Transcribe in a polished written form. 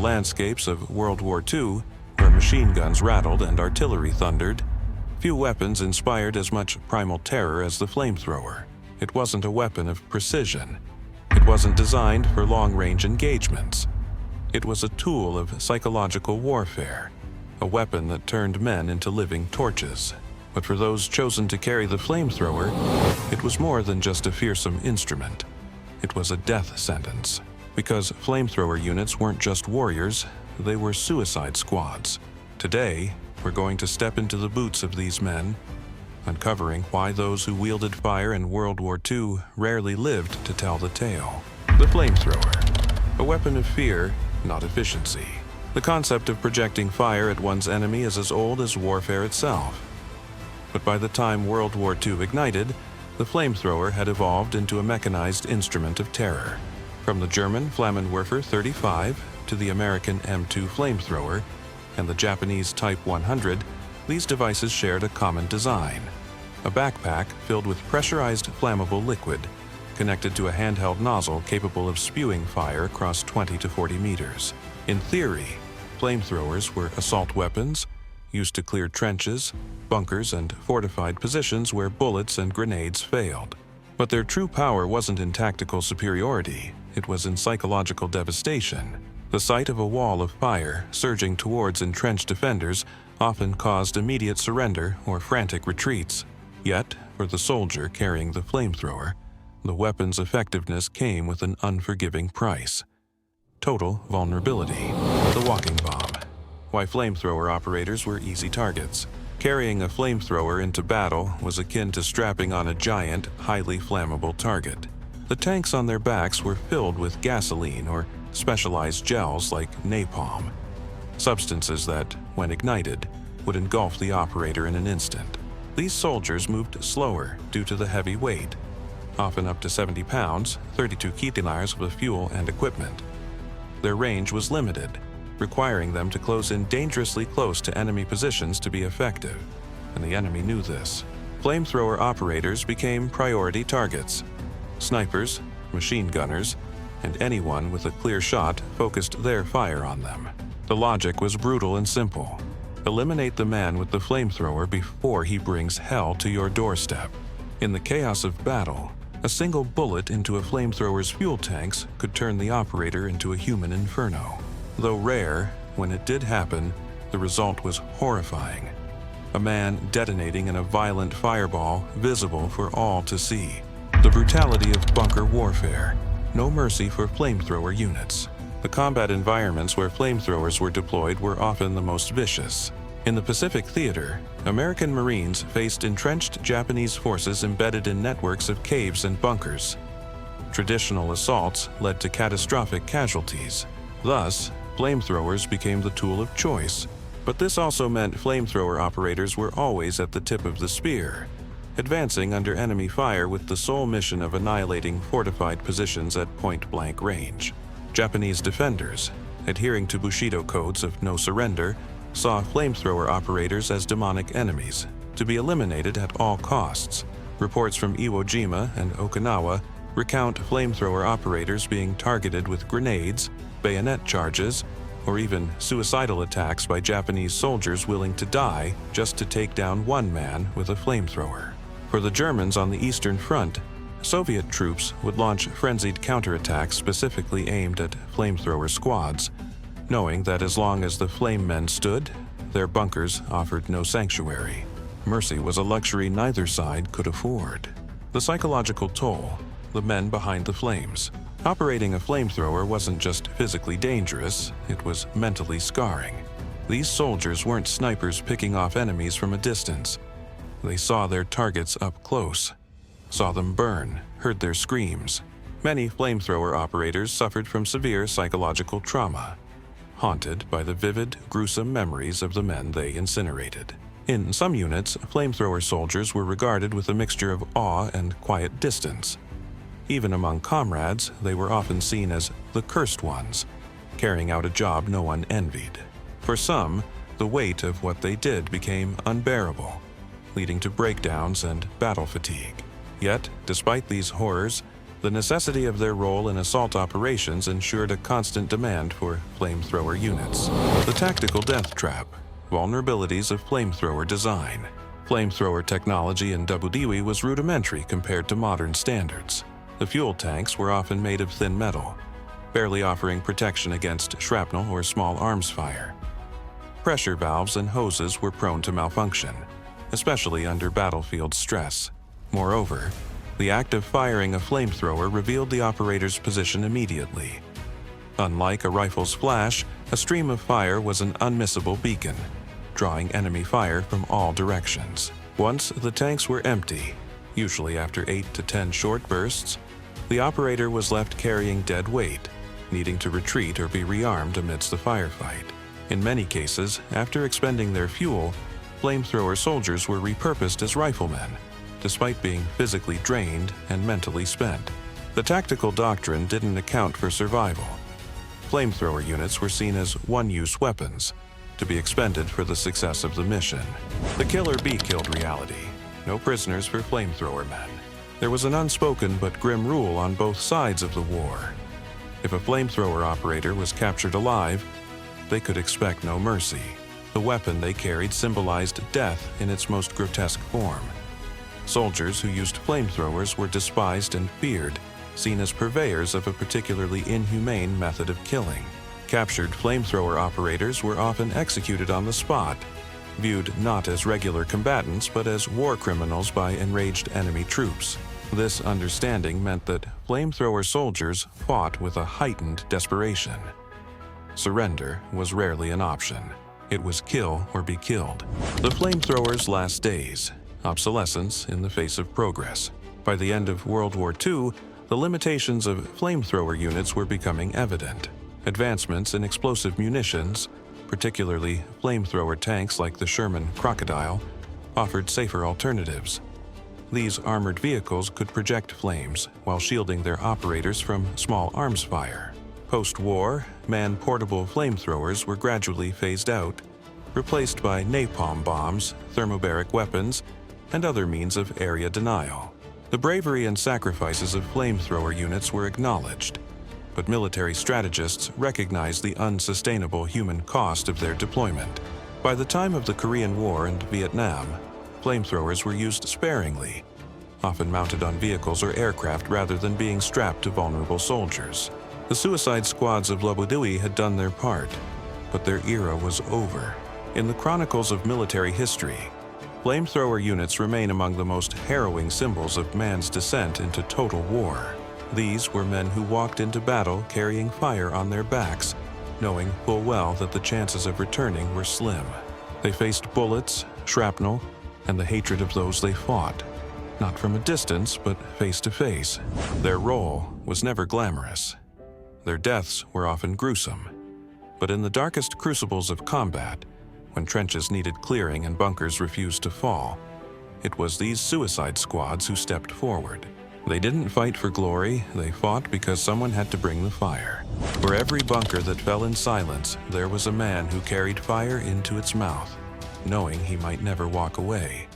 landscapes of World War II, where machine guns rattled and artillery thundered, few weapons inspired as much primal terror as the flamethrower. It wasn't a weapon of precision. It wasn't designed for long-range engagements. It was a tool of psychological warfare, a weapon that turned men into living torches. But for those chosen to carry the flamethrower, it was more than just a fearsome instrument. It was a death sentence. Because flamethrower units weren't just warriors, they were suicide squads. Today, we're going to step into the boots of these men, uncovering why those who wielded fire in World War II rarely lived to tell the tale. The flamethrower, a weapon of fear, not efficiency. The concept of projecting fire at one's enemy is as old as warfare itself. But by the time World War II ignited, the flamethrower had evolved into a mechanized instrument of terror. From the German Flammenwerfer 35 to the American M2 flamethrower and the Japanese Type 100, these devices shared a common design: a backpack filled with pressurized flammable liquid, connected to a handheld nozzle capable of spewing fire across 20 to 40 meters. In theory, flamethrowers were assault weapons used to clear trenches, bunkers, and fortified positions where bullets and grenades failed. But their true power wasn't in tactical superiority, it was in psychological devastation. The sight of a wall of fire surging towards entrenched defenders often caused immediate surrender or frantic retreats. Yet, for the soldier carrying the flamethrower, the weapon's effectiveness came with an unforgiving price: total vulnerability. The walking bomb. Why flamethrower operators were easy targets. Carrying a flamethrower into battle was akin to strapping on a giant, highly flammable target. The tanks on their backs were filled with gasoline or specialized gels like napalm, substances that, when ignited, would engulf the operator in an instant. These soldiers moved slower due to the heavy weight, often up to 70 pounds, 32 kilos of fuel and equipment. Their range was limited, requiring them to close in dangerously close to enemy positions to be effective, and the enemy knew this. Flamethrower operators became priority targets. Snipers, machine gunners, and anyone with a clear shot focused their fire on them. The logic was brutal and simple: eliminate the man with the flamethrower before he brings hell to your doorstep. In the chaos of battle, a single bullet into a flamethrower's fuel tanks could turn the operator into a human inferno. Though rare, when it did happen, the result was horrifying. A man detonating in a violent fireball visible for all to see. The brutality of bunker warfare. No mercy for flamethrower units. The combat environments where flamethrowers were deployed were often the most vicious. In the Pacific Theater, American Marines faced entrenched Japanese forces embedded in networks of caves and bunkers. Traditional assaults led to catastrophic casualties. Thus, flamethrowers became the tool of choice. But this also meant flamethrower operators were always at the tip of the spear, advancing under enemy fire with the sole mission of annihilating fortified positions at point-blank range. Japanese defenders, adhering to Bushido codes of no surrender, saw flamethrower operators as demonic enemies, to be eliminated at all costs. Reports from Iwo Jima and Okinawa recount flamethrower operators being targeted with grenades, bayonet charges, or even suicidal attacks by Japanese soldiers willing to die just to take down one man with a flamethrower. For the Germans on the Eastern Front, Soviet troops would launch frenzied counterattacks specifically aimed at flamethrower squads, knowing that as long as the flame men stood, their bunkers offered no sanctuary. Mercy was a luxury neither side could afford. The psychological toll, the men behind the flames. Operating a flamethrower wasn't just physically dangerous, it was mentally scarring. These soldiers weren't snipers picking off enemies from a distance. They saw their targets up close, saw them burn, heard their screams. Many flamethrower operators suffered from severe psychological trauma, haunted by the vivid, gruesome memories of the men they incinerated. In some units, flamethrower soldiers were regarded with a mixture of awe and quiet distance. Even among comrades, they were often seen as the cursed ones, carrying out a job no one envied. For some, the weight of what they did became unbearable, leading to breakdowns and battle fatigue. Yet, despite these horrors, The necessity of their role in assault operations ensured a constant demand for flamethrower units. The tactical death trap, vulnerabilities of flamethrower design. Flamethrower technology in Double Dewey was rudimentary compared to modern standards. The fuel tanks were often made of thin metal, barely offering protection against shrapnel or small arms fire. Pressure valves and hoses were prone to malfunction, especially under battlefield stress. Moreover, the act of firing a flamethrower revealed the operator's position immediately. Unlike a rifle's flash, a stream of fire was an unmissable beacon, drawing enemy fire from all directions. Once the tanks were empty, usually after 8 to 10 short bursts, the operator was left carrying dead weight, needing to retreat or be rearmed amidst the firefight. In many cases, after expending their fuel, flamethrower soldiers were repurposed as riflemen, despite being physically drained and mentally spent. The tactical doctrine didn't account for survival. Flamethrower units were seen as one-use weapons, to be expended for the success of the mission. The kill or be killed reality. No prisoners for flamethrower men. There was an unspoken but grim rule on both sides of the war. If a flamethrower operator was captured alive, they could expect no mercy. The weapon they carried symbolized death in its most grotesque form. Soldiers who used flamethrowers were despised and feared, seen as purveyors of a particularly inhumane method of killing. Captured flamethrower operators were often executed on the spot, viewed not as regular combatants but as war criminals by enraged enemy troops. This understanding meant that flamethrower soldiers fought with a heightened desperation. Surrender was rarely an option. It was kill or be killed. The flamethrower's last days. Obsolescence in the face of progress. By the end of World War II, the limitations of flamethrower units were becoming evident. Advancements in explosive munitions, particularly flamethrower tanks like the Sherman Crocodile, offered safer alternatives. These armored vehicles could project flames while shielding their operators from small arms fire. Post-war, man-portable flamethrowers were gradually phased out, replaced by napalm bombs, thermobaric weapons, and other means of area denial. The bravery and sacrifices of flamethrower units were acknowledged, but military strategists recognized the unsustainable human cost of their deployment. By the time of the Korean War and Vietnam, flamethrowers were used sparingly, often mounted on vehicles or aircraft rather than being strapped to vulnerable soldiers. The suicide squads of Double Dewey had done their part, but their era was over. In the chronicles of military history, flamethrower units remain among the most harrowing symbols of man's descent into total war. These were men who walked into battle carrying fire on their backs, knowing full well that the chances of returning were slim. They faced bullets, shrapnel, and the hatred of those they fought, not from a distance, but face to face. Their role was never glamorous. Their deaths were often gruesome. But in the darkest crucibles of combat, when trenches needed clearing and bunkers refused to fall, it was these suicide squads who stepped forward. They didn't fight for glory, they fought because someone had to bring the fire. For every bunker that fell in silence, there was a man who carried fire into its mouth, knowing he might never walk away.